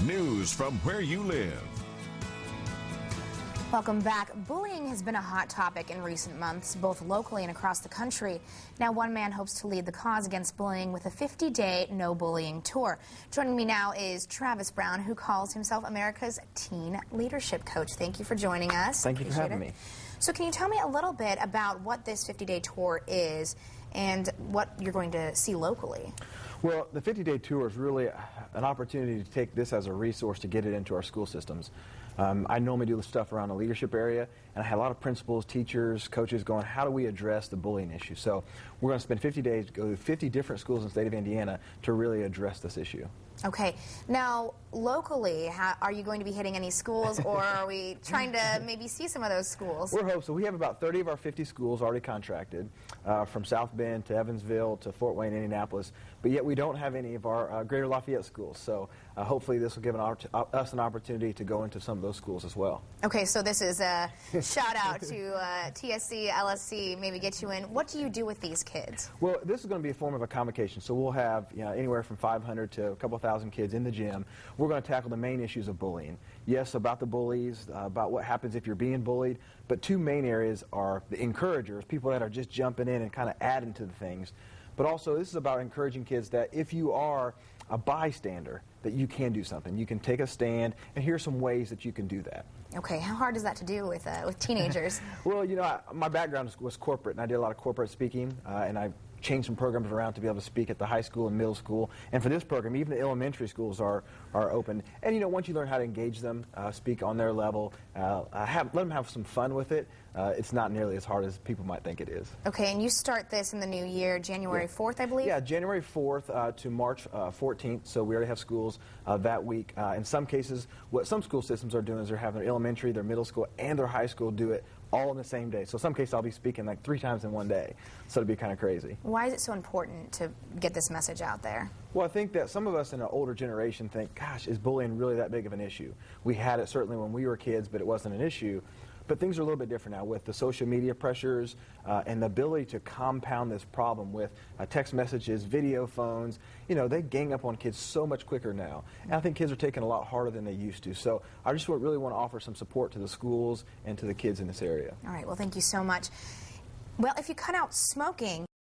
News from where you live. Welcome back. Bullying has been a hot topic in recent months, both locally and across the country. Now, one man hopes to lead the cause against bullying with a 50-day no bullying tour. Joining me now is Travis Brown, who calls himself America's teen leadership coach. Thank you for joining us. Thank you for having me. So can you tell me a little bit about what this 50-day tour is and what you're going to see locally? Well, the 50-day tour is really an opportunity to take this as a resource to get it into our school systems. I normally do the stuff around the leadership area, and I had a lot of principals, teachers, coaches going, how do we address the bullying issue? So we're going to spend 50 days, go to 50 different schools in the state of Indiana to really address this issue. Okay. Now, locally, are you going to be hitting any schools, or are we trying to maybe see some of those schools? We're hoping. So we have about 30 of our 50 schools already contracted, from South Bend to Evansville to Fort Wayne, Indianapolis, but yet we don't have any of our Greater Lafayette schools. So hopefully this will give us an opportunity to go into some of those schools as well. Okay, so this is a shout out to TSC, LSC, maybe get you in. What do you do with these kids? Well, this is going to be a form of a convocation. So we'll have anywhere from 500 to a couple thousand kids in the gym. We're going to tackle the main issues of bullying. Yes, about the bullies, about what happens if you're being bullied, but two main areas are the encouragers, people that are just jumping in and kind of adding to the things. But also, this is about encouraging kids that if you are a bystander, that you can do something. You can take a stand, and here's some ways that you can do that. Okay, how hard is that to do with teenagers? Well, my background was corporate, and I did a lot of corporate speaking, and I changed some programs around to be able to speak at the high school and middle school. And for this program, even the elementary schools are open. And once you learn how to engage them, speak on their level, let them have some fun with it, it's not nearly as hard as people might think it is. Okay, and you start this in the new year, January 4th, I believe? Yeah, January 4th to March 14th, so we already have schools that week. In some cases, what some school systems are doing is they're having their elementary, their middle school, and their high school do it all in the same day. So some cases I'll be speaking like 3 times in one day, so it'll be kind of crazy. Why is it so important to get this message out there? Well, I think that some of us in an older generation think, gosh, is bullying really that big of an issue? We had it certainly when we were kids, but it wasn't an issue. But things are a little bit different now with the social media pressures and the ability to compound this problem with text messages, video phones. They gang up on kids so much quicker now. And I think kids are taking a lot harder than they used to. So I just really want to offer some support to the schools and to the kids in this area. All right. Well, thank you so much. Well, if you cut out smoking,